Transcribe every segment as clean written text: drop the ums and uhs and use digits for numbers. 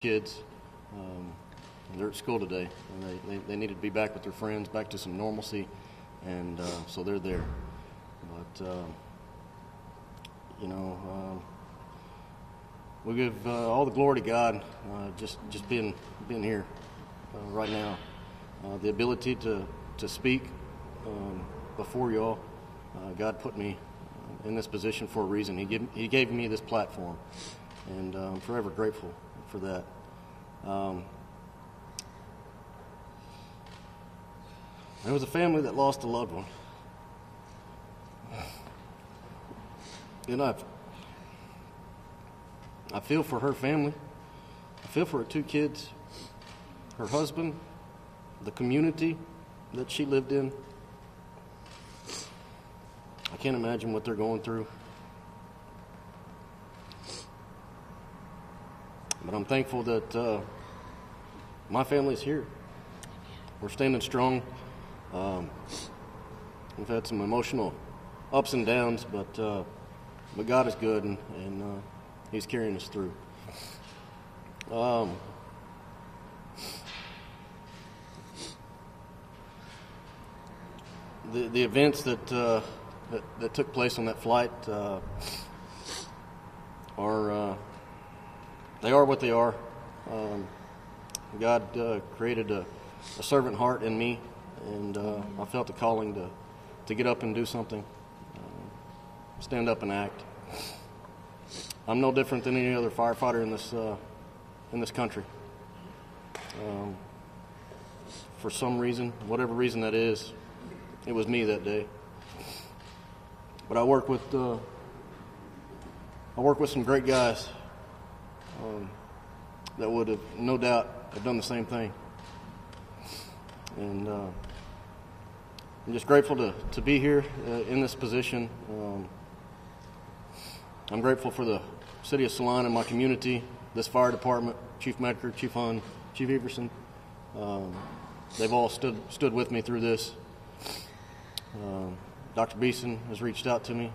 kids. They're at school today, and they needed to be back with their friends, back to some normalcy, and so they're there. But we give all the glory to God, just being here right now. The ability to speak before y'all. God put me in this position for a reason. He gave me this platform, and I'm forever grateful for that. There was a family that lost a loved one. And I feel for her family. I feel for her 2 kids, her husband, the community that she lived in. I can't imagine what they're going through. But I'm thankful that my family's here. We're standing strong. We've had some emotional ups and downs, but God is good, and He's carrying us through. The events that took place on that flight they are what they are. God created a servant heart in me, and I felt a calling to get up and do something, stand up and act. I'm no different than any other firefighter in this country. For some reason, whatever reason that is, it was me that day. But I work with some great guys that would have no doubt have done the same thing. And I'm just grateful to be here in this position. I'm grateful for the city of Salina, my community, this fire department, Chief Medker, Chief Hunn, Chief Everson. They've all stood with me through this. Dr. Beeson has reached out to me.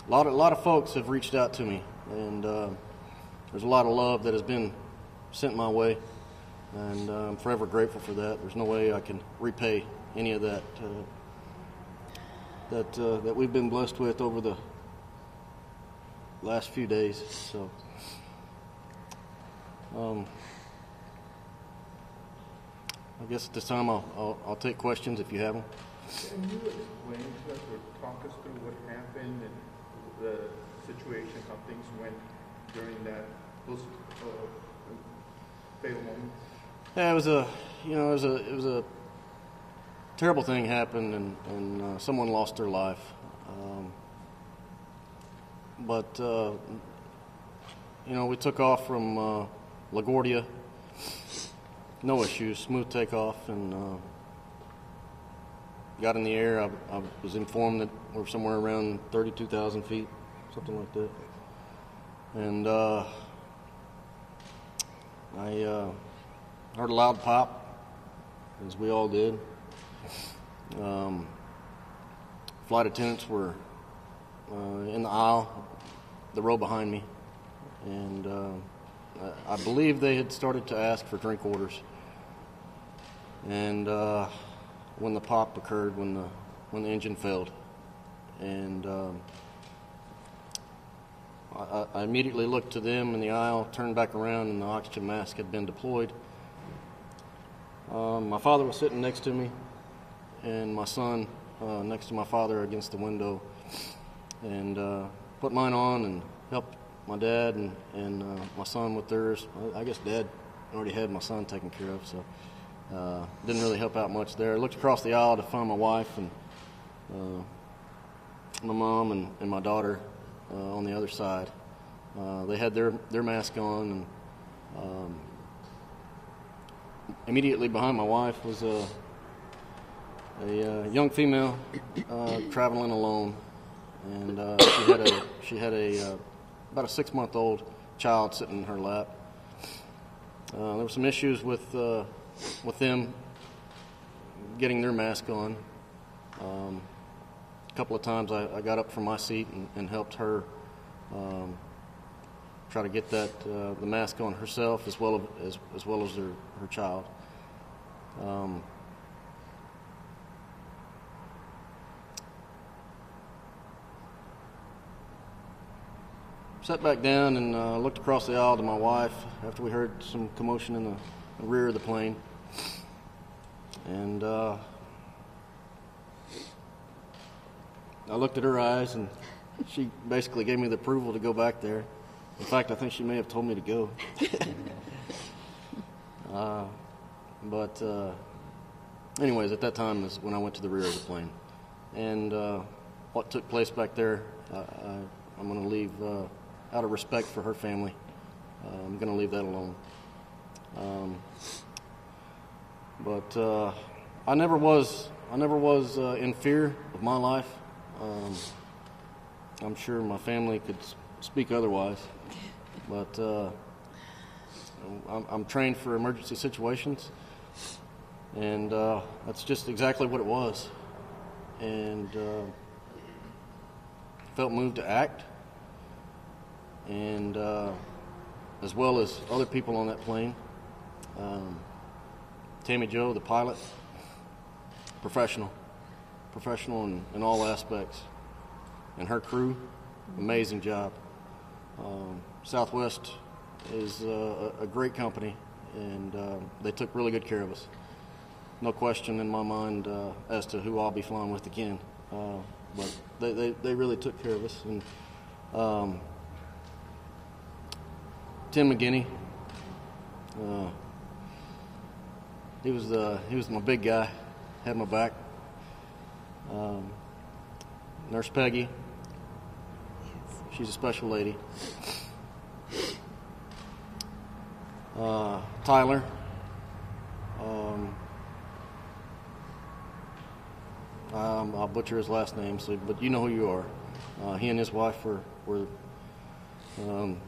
A lot of folks have reached out to me, and there's a lot of love that has been sent my way, and I'm forever grateful for that. There's no way I can repay any of that that we've been blessed with over the last few days. So I guess at this time I'll take questions if you have them. Can you explain to us or talk us through what happened and the situation, how things went during those fatal moments? Yeah, it was a terrible thing happened, and someone lost their life. But we took off from LaGuardia, no issues, smooth takeoff, and got in the air. I was informed that we're somewhere around 32,000 feet, something like that. And I heard a loud pop, as we all did. Flight attendants were in the aisle, the row behind me, and I believe they had started to ask for drink orders. And when the pop occurred, when the engine failed, and I immediately looked to them in the aisle, turned back around, and the oxygen mask had been deployed. My father was sitting next to me, and my son next to my father against the window, and put mine on and helped my dad and my son with theirs. I guess Dad already had my son taken care of, so didn't really help out much there. I looked across the aisle to find my wife and my mom and my daughter on the other side. They had their mask on, and immediately behind my wife was a young female traveling alone, and she had about a 6-month-old child sitting in her lap. There were some issues with them getting their mask on. A couple of times I got up from my seat and helped her try to get that the mask on herself as well as her child. Sat back down and looked across the aisle to my wife after we heard some commotion in the rear of the plane. And I looked at her eyes, and she basically gave me the approval to go back there. In fact, I think she may have told me to go. But anyways, at that time is when I went to the rear of the plane. And what took place back there, I'm going to leave, out of respect for her family, I'm going to leave that alone. But I never was in fear of my life. I'm sure my family could speak otherwise, but I'm trained for emergency situations, and that's just exactly what it was. And felt moved to act, and as well as other people on that plane. Tammy Jo, the pilot, professional in all aspects, and her crew, amazing job. Southwest is a great company, and they took really good care of us. No question in my mind as to who I'll be flying with again, but they really took care of us. And Tim McGinney, he was my big guy, had my back. Nurse Peggy, she's a special lady. Tyler, I'll butcher his last name, but you know who you are. He and his wife were on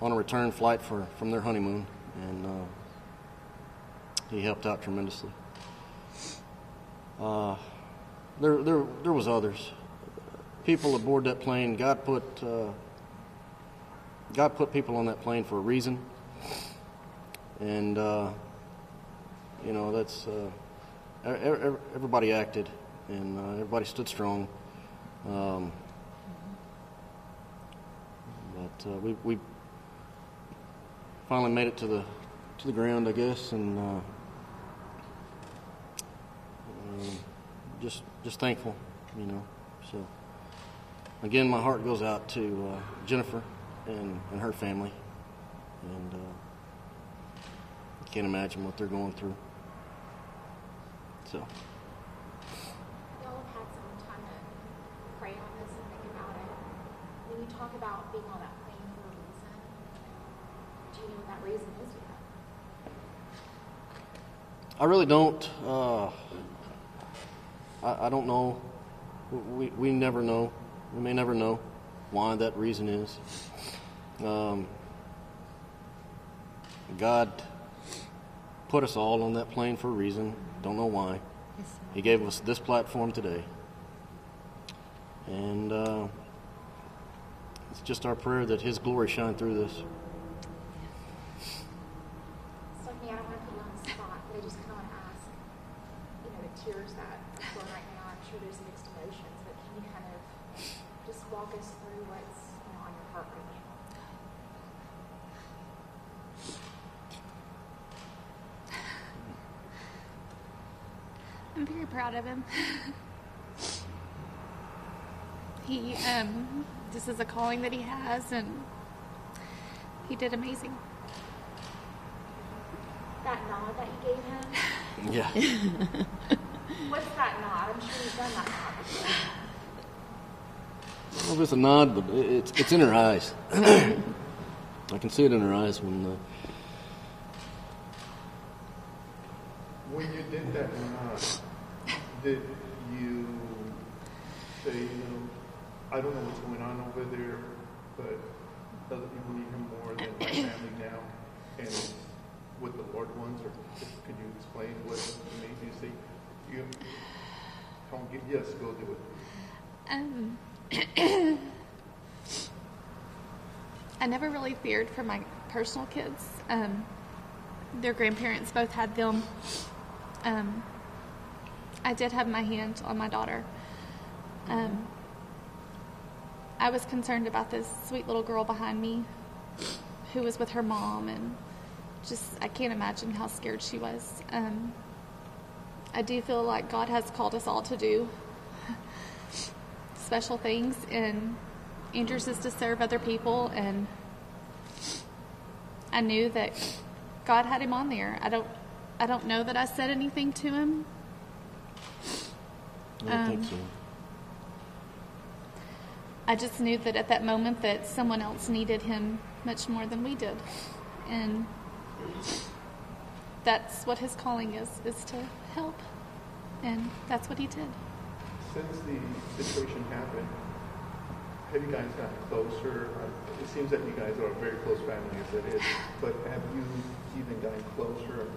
a return flight from their honeymoon, and he helped out tremendously. There was others. People aboard that plane. God put people on that plane for a reason, and that's everybody acted, and everybody stood strong. But we finally made it to the ground, I guess, and just thankful, So again, my heart goes out to Jennifer and her family, and I can't imagine what they're going through. So. Y'all have had some time to pray on this and think about it. When you talk about being on that plane for a reason, do you know what that reason is yet? I really don't. I don't know. We never know. We may never know why that reason is. God put us all on that plane for a reason. Don't know why. He gave us this platform today. And it's just our prayer that His glory shine through this. Stephanie, I don't want to put you on the spot, but I just kind of want to ask, the tears that are flowing right now, I'm sure there's mixed emotions, but can you kind of just walk us through what's on your heart right now? I'm very proud of him. This is a calling that he has, and he did amazing. That nod that you gave him? Yeah. What's that nod? I'm sure you've done that nod before. I don't know if it's a nod, but it's in her eyes. I can see it in her eyes when you did that nod, did you say, I don't know what's going on over there, but other people need Him more than my family now, and what the Lord wants, or could you explain what made you say, yes, go do it? I never really feared for my personal kids. Their grandparents both had them. I did have my hand on my daughter. I was concerned about this sweet little girl behind me who was with her mom, and I can't imagine how scared she was. I do feel like God has called us all to do special things, and Andrew's is to serve other people, and I knew that God had him on there. I don't know that I said anything to him. I don't think so. I just knew that at that moment that someone else needed him much more than we did. And that's what his calling is to help. And that's what he did. Since the situation happened, have you guys gotten closer? It seems that you guys are a very close family as it is, but have you even gotten closer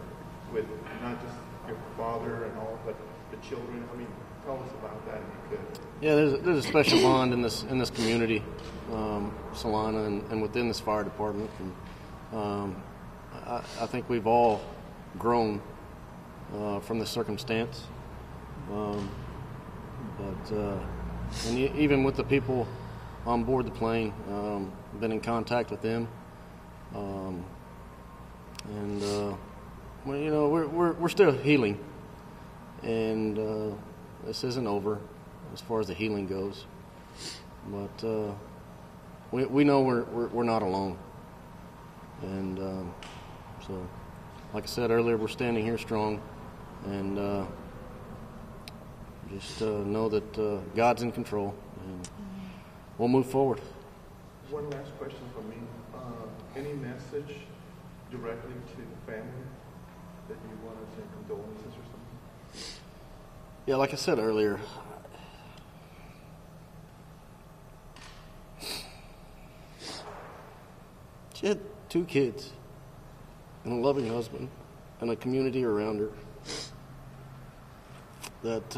with not just your father and all, but the children? I mean, tell us about that if you could. Yeah, there's a special bond in this community, Salina, and within this fire department. And I think we've all grown from this circumstance. And even with the people on board the plane, been in contact with them, we're still healing, and this isn't over as far as the healing goes. But we know we're not alone, and so, like I said earlier, we're standing here strong, and just know that God's in control, and we'll move forward. One last question from me. Any message directly to the family that you want to say condolences or something? Yeah, like I said earlier, she had 2 kids and a loving husband and a community around her that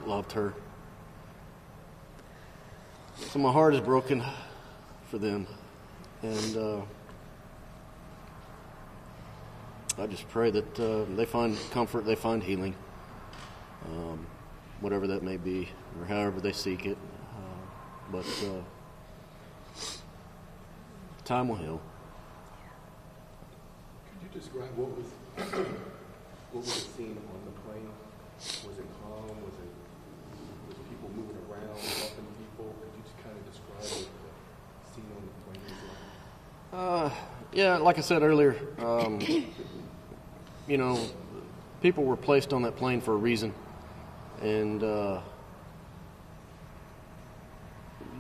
loved her. So my heart is broken for them, and I just pray that they find comfort, they find healing, whatever that may be, or however they seek it. But time will heal. Could you describe what was the scene on the plane? Was it calm? Was people moving around, helping people? Could you just kind of describe what the scene on the plane was like? Yeah, like I said earlier, people were placed on that plane for a reason, and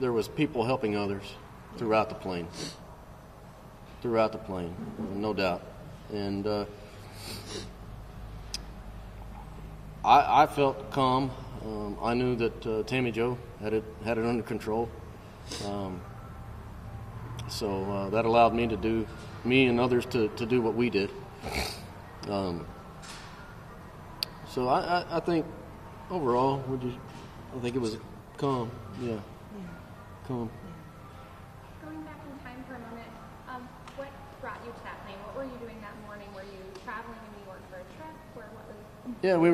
there was people helping others throughout the plane, no doubt. And I felt calm. I knew that Tammy Jo had it under control. So that allowed me and others to do what we did. So I think overall, I think it was calm. Yeah. Calm. Going back in time for a moment, what brought you to that plane? What were you doing that morning? Were you traveling in New York for a trip, or what was? Yeah, we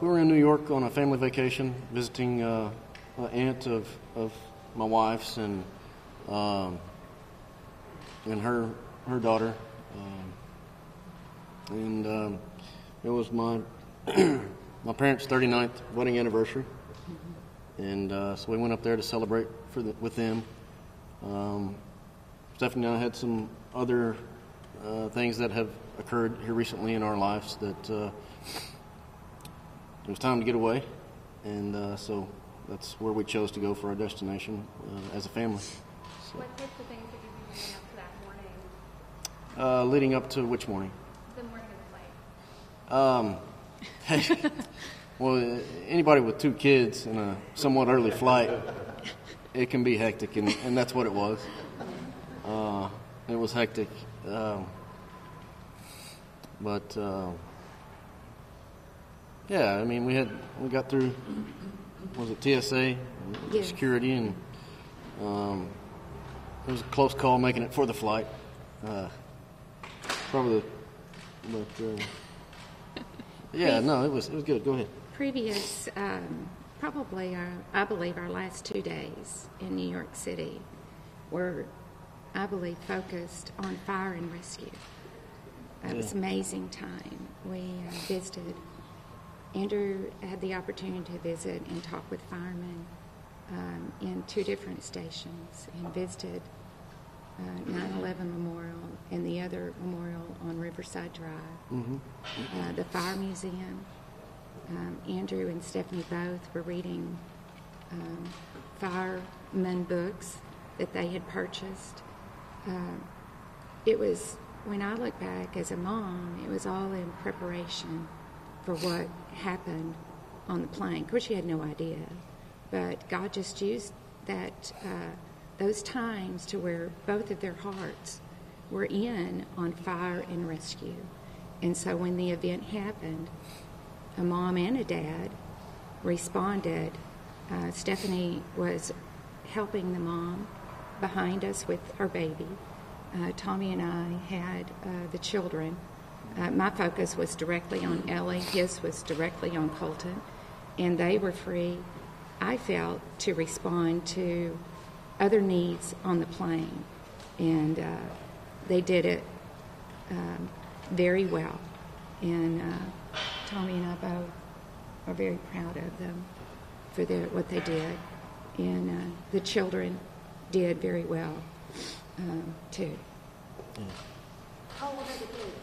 were in New York on a family vacation, visiting an aunt of my wife's and her daughter, and it was my my parents' 39th wedding anniversary, and so we went up there to celebrate with them. Stephanie and I had some other things that have occurred here recently in our lives that it was time to get away, and so that's where we chose to go for our destination as a family. So, what types of things did you do leading up to that morning? Leading up to which morning? The morning of the flight. Well, anybody with 2 kids and a somewhat early flight, it can be hectic, and that's what it was. It was hectic. But yeah, I mean, we got through, was it TSA, Yes. security, and It was a close call making it for the flight. Probably, yeah, no, it was good. Go ahead. Previous, probably, I believe our last 2 days in New York City were, I believe, focused on fire and rescue. It was an amazing time. We visited. Andrew had the opportunity to visit and talk with firemen in 2 different stations, and visited 9/11 Memorial and the other memorial on Riverside Drive, the Fire Museum. Andrew and Stephanie both were reading fireman books that they had purchased. It was, when I look back as a mom, it was all in preparation for what happened on the plane. Of course, she had no idea, but God just used that those times to where both of their hearts were in on fire and rescue. And so when the event happened, a mom and a dad responded. Stephanie was helping the mom behind us with her baby. Tommy and I had the children. My focus was directly on Ellie. His was directly on Colton. And they were free, I felt, to respond to other needs on the plane. And they did it very well. And Tommy and I both are very proud of them for what they did. And the children did very well, too. How old are the kids?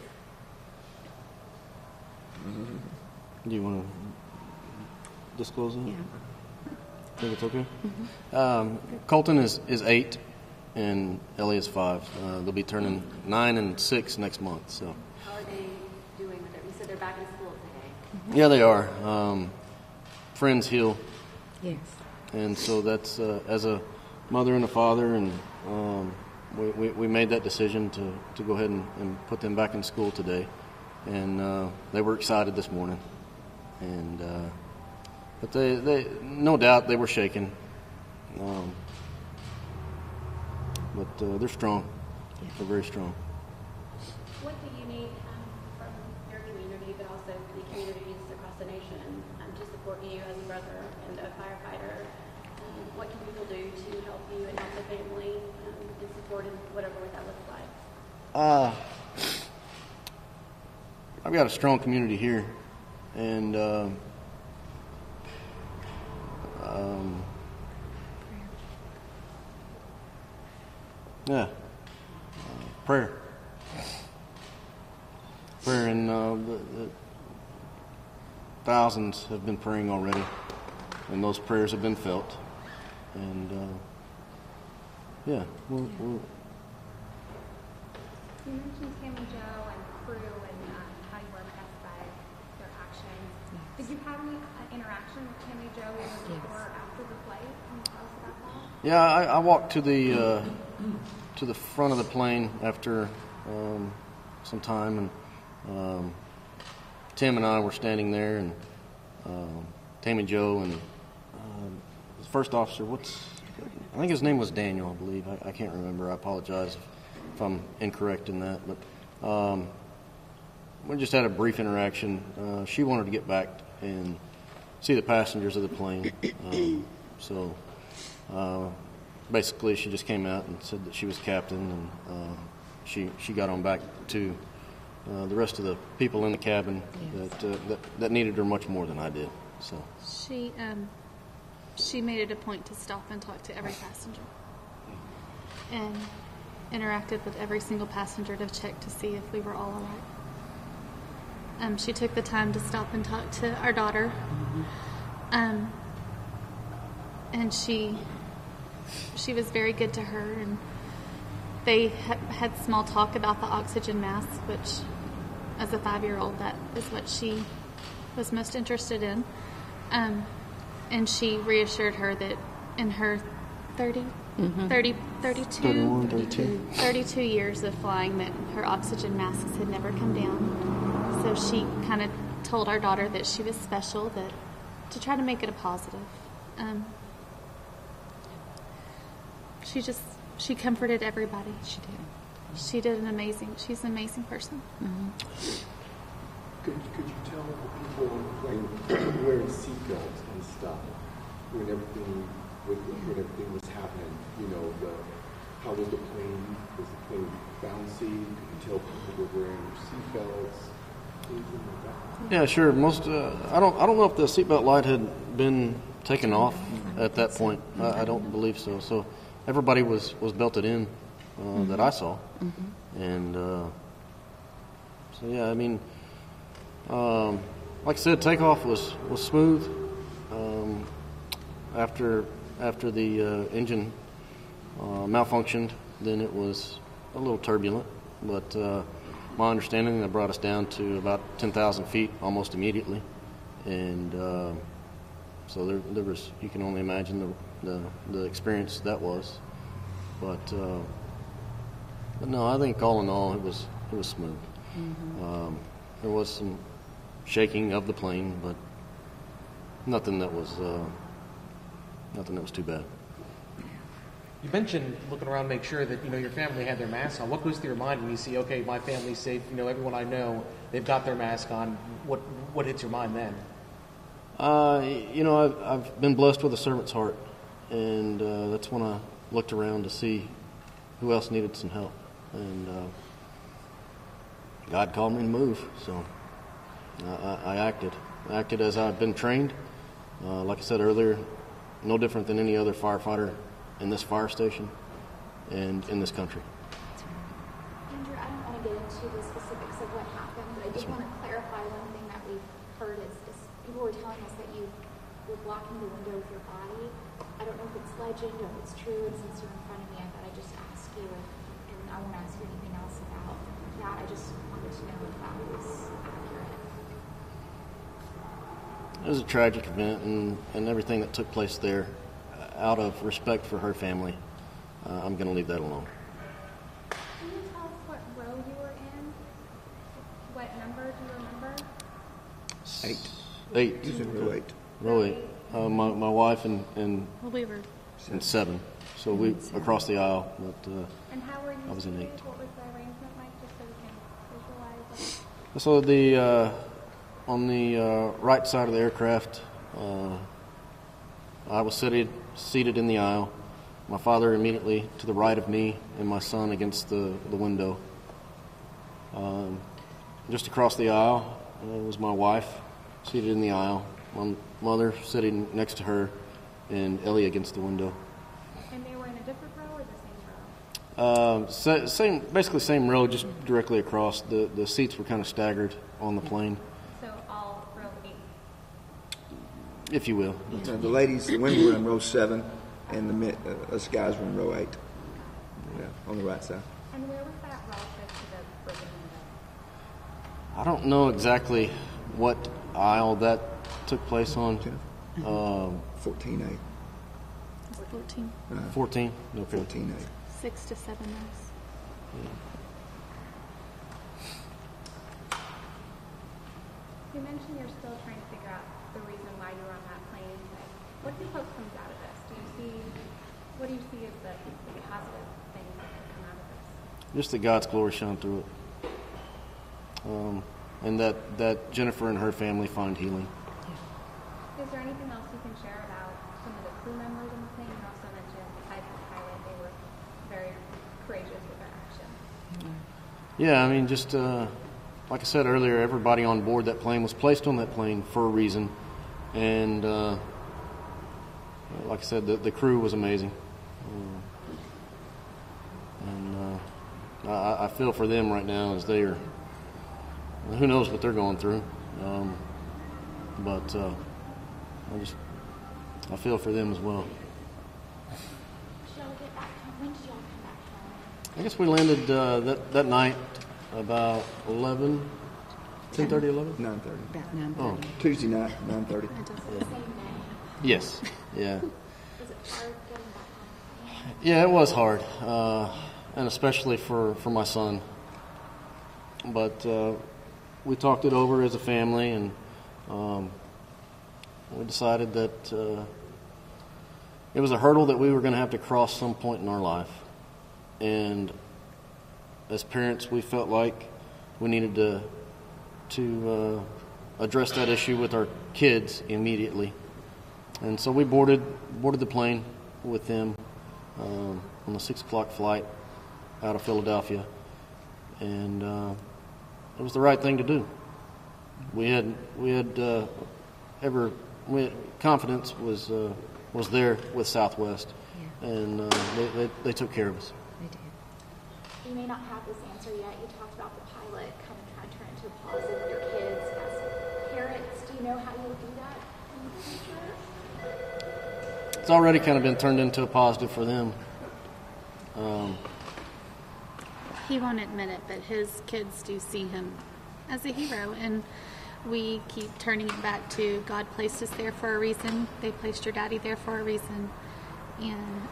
Do you want to disclose that? Yeah. Think it's okay? Colton is 8, and Ellie is 5. They'll be turning 9 and 6 next month. So. How are they doing with it? You said they're back in school today. Yeah, they are. Friends heal. Yes. And so that's, as a mother and a father, and we made that decision to go ahead and put them back in school today. And they were excited this morning. And but they no doubt they were shaken. But they're strong. Yeah. They're very strong. What do you need from your community, but also the communities across the nation, to support you as a brother and a firefighter? What can people do to help you and help the family and support in whatever that looks like? I've got a strong community here, and prayer, and the thousands have been praying already, and those prayers have been felt, and we'll You mentioned Tammy Joe and crew and how you were impressed by their actions. Did you have any interaction with Tammy Joe either before or after the flight? Can you tell us about that? Yeah, I walked to the front of the plane after some time, and Tim and I were standing there, and Tammy Joe and the first officer, I think his name was Daniel, I believe. I can't remember. I apologize if I'm incorrect in that, but we just had a brief interaction. She wanted to get back and see the passengers of the plane, so basically she just came out and said that she was captain, and she got on back to the rest of the people in the cabin. Yes. that needed her much more than I did. So she made it a point to stop and talk to every passenger, and interacted with every single passenger to check to see if we were all alright. She took the time to stop and talk to our daughter, and she was very good to her, and they had small talk about the oxygen mask, which as a 5-year-old, that is what she was most interested in. And she reassured her that in her 32 years of flying, that her oxygen masks had never come down. So she kind of told our daughter that she was special, that to try to make it a positive. she comforted everybody. She did. She's an amazing person. Mm-hmm. Could you tell people on the plane wearing seatbelts and stuff when everything was happening? You know, how was the plane? Was the plane bouncy? Could you tell people were wearing seatbelts? Anything like that? Yeah, sure. Most I don't know if the seatbelt light had been taken off at that point. I don't believe so. So everybody was belted in that I saw, and so yeah, I mean, like I said, takeoff was smooth. After the engine malfunctioned, then it was a little turbulent, but my understanding, that brought us down to about 10,000 feet almost immediately, and so there was, you can only imagine the experience that was, but no, I think all in all it was smooth. There was some shaking of the plane, but nothing that was too bad. You mentioned looking around, make sure that your family had their masks on. What goes through your mind when you see, okay, my family's safe? Everyone I know, they've got their mask on. What hits your mind then? I've been blessed with a servant's heart, and that's when I looked around to see who else needed some help, and God called me to move, so I acted as I've been trained. Like I said earlier, no different than any other firefighter in this fire station and in this country. Andrew, I don't want to get into the specifics of what happened, but I just want to clarify one thing that we've heard is people were telling us that you were blocking the window with your body. I don't know if it's legend or if it's true, and since you're in front of me, I thought I'd just ask you, and I won't ask you anything else about that. I just wanted to know if that was accurate. It was a tragic event, and everything that took place there, out of respect for her family, I'm going to leave that alone. Can you tell us what row you were in? What number do you remember? 8. He's in row 8. Row 8. My wife and Well, we were 7. So we across the aisle, but And how were you I was in 8. What was the arrangement like, just so we can visualize it? So the on the right side of the aircraft, I was seated in the aisle. My father immediately to the right of me, and my son against the window. Just across the aisle was my wife, seated in the aisle. My mother sitting next to her, and Ellie against the window. And they were in a different row or the same row? Same, basically same row, just directly across. The seats were kind of staggered on the plane, So all row 8. if you will. The ladies, the women were in row 7, and us guys were in row 8. Yeah, on the right side. And where was that relative to the broken window? I don't know exactly what aisle that took place on. 14A. 14, 14? Okay. 14A. 6 to 7 rows. You mentioned you're still trying to figure out the reason why you were on that plane. What do you hope comes out of this? What do you see as the positive things that could come out of this? Just that God's glory shone through it. And that Jennifer and her family find healing. Is there anything else you can share about some of the crew members in the plane? You also mentioned, besides the pilot, they were very courageous with their action. Yeah, I mean, just like I said earlier, everybody on board that plane was placed on that plane for a reason. And like I said, the crew was amazing. And I feel for them right now as they are, who knows what they're going through. But I feel for them as well. When did y'all come back home? I guess we landed that night about 10:30, 11? 9:30. About 9:30. Oh, Tuesday night, 9:30. The same day. yes, yeah. Was it hard getting back home? Yeah, it was hard, and especially for my son. But we talked it over as a family, and we decided that it was a hurdle that we were going to have to cross some point in our life. And as parents, we felt like we needed to address that issue with our kids immediately. And so we boarded the plane with them on the 6 o'clock flight out of Philadelphia. And it was the right thing to do. Confidence was there with Southwest, and they took care of us. They did. You may not have this answer yet. You talked about the pilot kind of trying to turn into a positive with your kids. As parents, do you know how you'll do that in the future? It's already kind of been turned into a positive for them. He won't admit it, but his kids do see him as a hero, and we keep turning it back to God placed us there for a reason. They placed your daddy there for a reason, and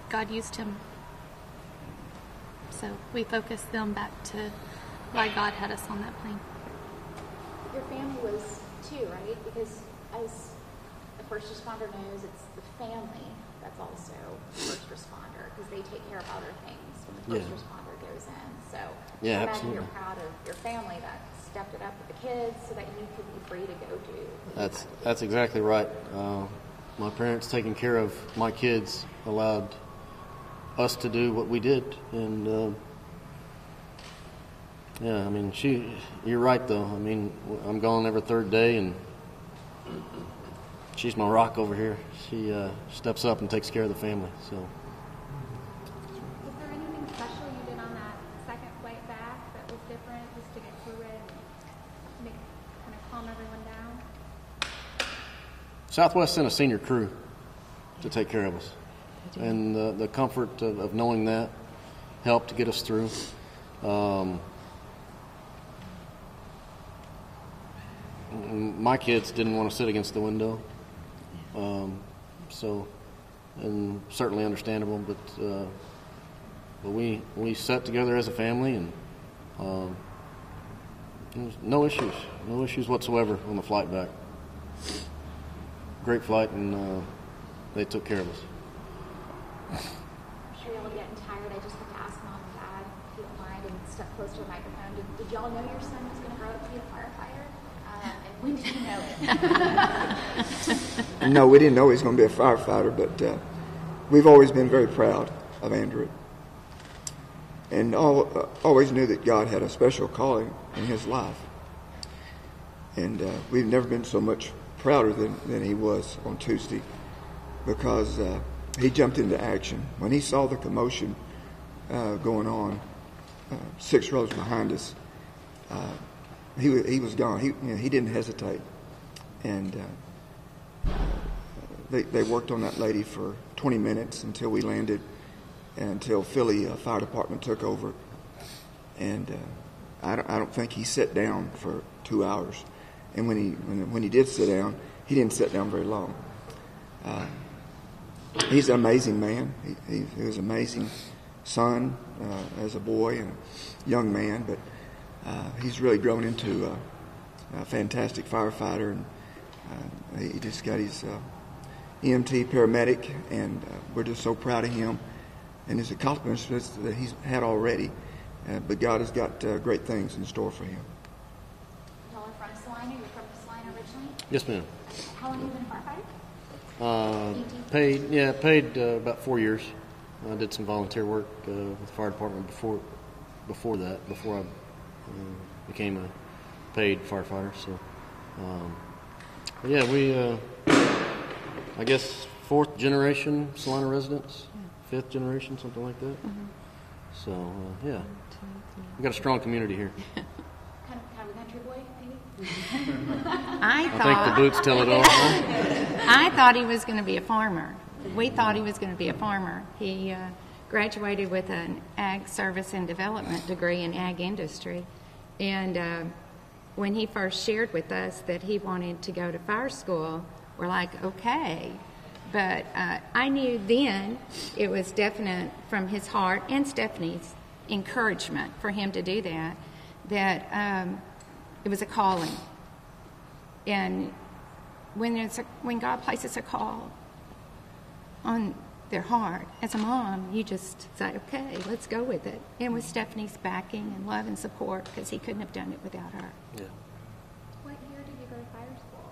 God used him. So we focus them back to why God had us on that plane. Your family was too, right? Because as a first responder knows, it's the family that's also first responder, because they take care of other things when the first responder goes in. So I imagine absolutely. You're proud of your family that stepped it up with the kids so that you could be free to go do. That's exactly right. My parents taking care of my kids allowed us to do what we did, and I mean, you're right though. I mean, I'm gone every third day, and she's my rock over here. She steps up and takes care of the family. So. Was there anything special you did on that second flight back that was different, just to get through it and kind of calm everyone down? Southwest sent a senior crew to take care of us, and the comfort of knowing that helped to get us through. My kids didn't want to sit against the window, and certainly understandable. But we sat together as a family, and there was no issues whatsoever on the flight back. Great flight, and they took care of us. I'm sure y'all are getting tired. I just have to ask Mom and Dad, if you don't mind, and step close to the microphone. Did y'all know your son was going to grow up to be a firefighter? And when did you know it? No, we didn't know he was going to be a firefighter, but we've always been very proud of Andrew. And always knew that God had a special calling in his life. And we've never been so much prouder than he was on Tuesday, because he jumped into action. When he saw the commotion going on 6 rows behind us, he was gone. He didn't hesitate. And they worked on that lady for 20 minutes until we landed, until Philly Fire Department took over. And I don't think he sat down for 2 hours. And when he did sit down, he didn't sit down very long. He's an amazing man. He was an amazing son as a boy and a young man, but he's really grown into a fantastic firefighter, and he just got his EMT paramedic, and we're just so proud of him and his accomplishments that he's had already. But God has got great things in store for him. Y'all are from Salina? You're from Salina originally? Yes, ma'am. How long have you been a firefighter? Paid about 4 years. I did some volunteer work with the fire department before I became a paid firefighter. So, we, I guess, 4th generation Salina residents, 5th generation, something like that. Mm-hmm. So, we got a strong community here. Kind of a country boy, maybe? I think the boots tell it all. I thought he was going to be a farmer. We thought he was going to be a farmer. He graduated with an ag service and development degree in ag industry. And when he first shared with us that he wanted to go to fire school, we're like, okay. But I knew then it was definite from his heart and Stephanie's encouragement for him to do that it was a calling. And when God places a call on their heart, as a mom, you just say, okay, let's go with it. And with Stephanie's backing and love and support, because he couldn't have done it without her. Yeah. What year did you go to fire school?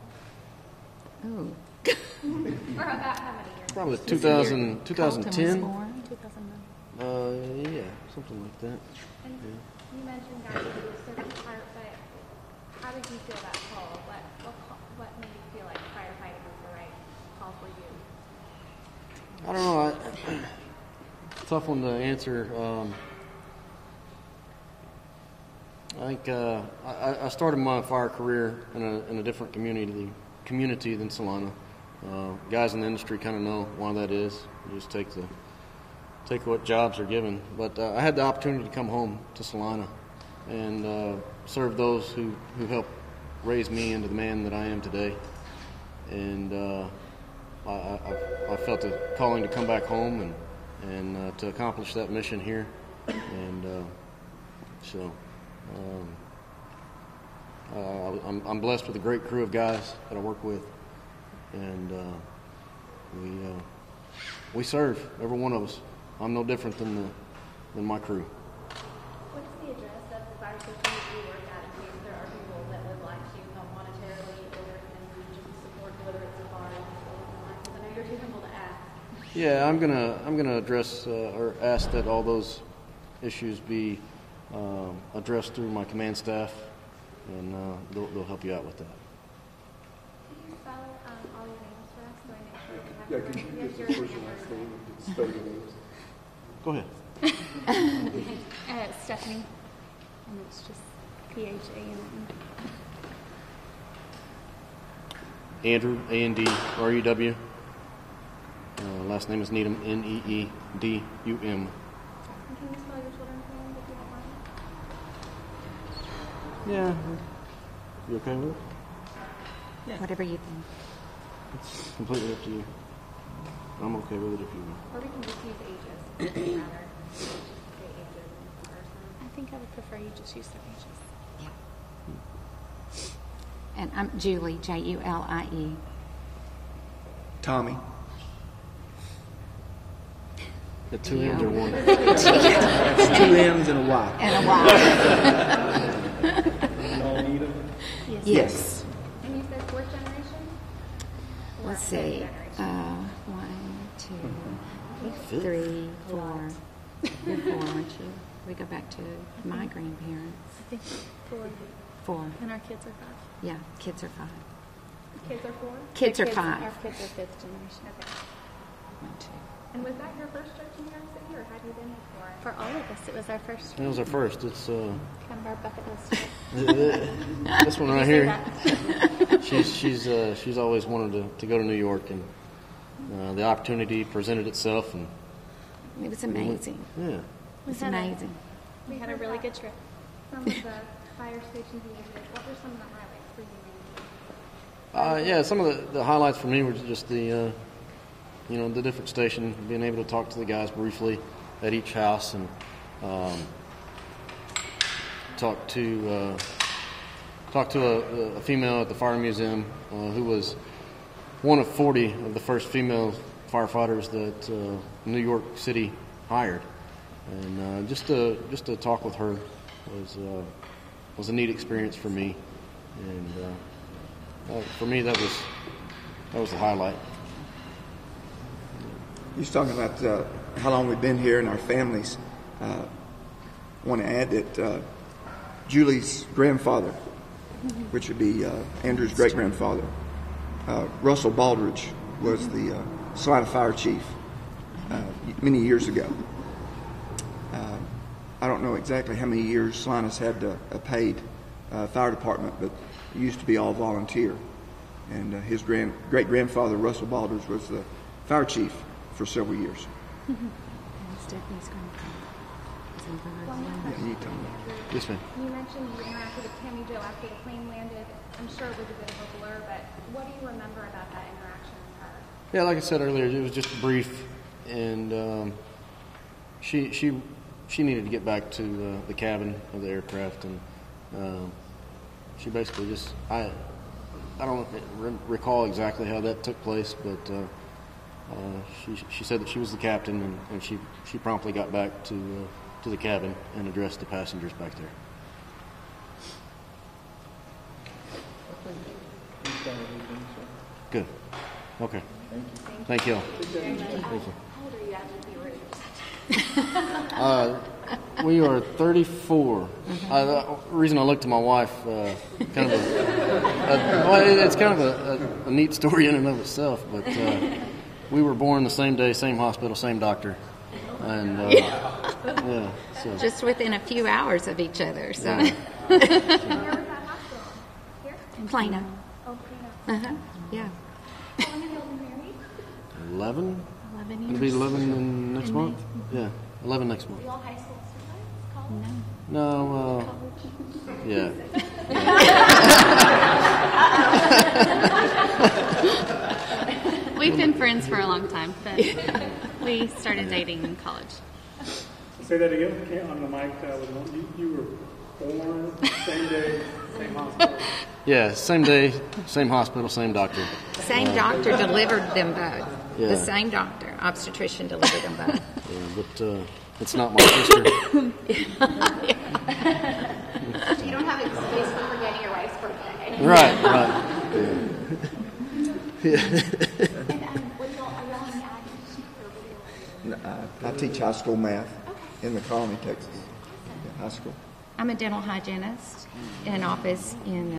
Ooh. Or about how many years? Probably This year, 2010. Colton was born. 2009. Yeah, something like that. And you mentioned God gave you a servant's heart, but how did you feel that call? What made you feel like firefighting was the right call for you? I don't know. Tough one to answer. I think I started my fire career in a different community than Salina. Guys in the industry kind of know why that is. You just take what jobs are given. But I had the opportunity to come home to Salina and serve those who helped raise me into the man that I am today. And I felt a calling to come back home and to accomplish that mission here. And so I'm blessed with a great crew of guys that I work with. And we serve, every one of us. I'm no different than my crew. What's the address of the fire station that you work at in case there are people that would like to help monetarily or can just support, whether it's a bar or something like that? I know you're too humble to ask. Yeah, I'm gonna address or ask that all those issues be addressed through my command staff, and they'll help you out with that. Could you spell all your names for us so I make sure we have Yeah, could you give us your first and last name and spell your names? Go ahead. Stephanie, and it's just Phane. Andrew, A-N-D-R-U-W. Last name is Needum, N-E-E-D-U-M. And can you spell your children's names if you don't mind? Yeah. You okay with it? Whatever you think. It's completely up to you. I'm okay with it if you want. Or we can just use ages, rather. Say ages and person. I think I would prefer you just use their ages. Yeah. And I'm Julie, Julie. Tommy. The two M's or one? Two M's and a Y. And a Y. All need them? Yes. And you said fourth generation? Or Let's fifth see. generation? 1, 2, 3, 4. You're 4, aren't you? We go back to my grandparents. I think 4. 4. And our kids are 5. Yeah, kids are 5. Kids are 4? Kids are Our 5. kids are 5th generation. Okay. 1, 2. And was that your first church in New York City, or had you been before? For all of us, it was our first. That was our first. It's Kind of our bucket list. this one right here. She's always wanted to go to New York, and the opportunity presented itself, and It was amazing. yeah. It was amazing. We had a really good trip. Some of the fire stations you visited, what were some of the highlights for you? Yeah, some of the highlights for me were just the different station, being able to talk to the guys briefly at each house, and talk to a female at the fire museum who was one of 40 of the first female firefighters that New York City hired, and just to talk with her was a neat experience for me, and for me that was the highlight. You was talking about how long we've been here and our families. I want to add that Julie's grandfather, which would be Andrew's great-grandfather, Russell Baldridge, was the Salina Fire Chief many years ago. I don't know exactly how many years Salina's had a paid fire department, but it used to be all volunteer. And his great-grandfather, Russell Baldridge, was the fire chief for several years. And Stephanie's Yeah, you told me. Yes, ma'am. You mentioned you interacted with Tammy Jo after the plane landed. I'm sure it was a bit of a blur, but what do you remember about that interaction with her? Yeah, like I said earlier, it was just brief, and she needed to get back to the cabin of the aircraft, and she basically just I don't recall exactly how that took place, but she said that she was the captain, and she promptly got back to the cabin and addressed the passengers back there. Good. Okay. Thank you. Thank you. How old are you after the root? We are 34. The reason I looked at my wife, kind of it's kind of a neat story in and of itself, but we were born the same day, same hospital, same doctor, and yeah, so. Just within a few hours of each other. So, Yeah. Where was that hospital? Here? Plano. Oh, Plano. Yeah. How long have you all been married? 11. 11 years. It'll be 11 in next In month. Yeah, 11 next month. You all high school students? College? No, yeah. We've been friends for a long time, but we started dating in college. Say that again. Okay, on the mic. You were born same day, same hospital. Yeah, same day, same hospital, same doctor. Same doctor delivered them both. Yeah. The same doctor, obstetrician, delivered them both. Yeah, but it's not my sister. You don't have excuse for forgetting your wife's birthday. Right. Yeah. What are y'all in ag? I teach high school math in the Colony, Texas. High school. I'm a dental hygienist in an office in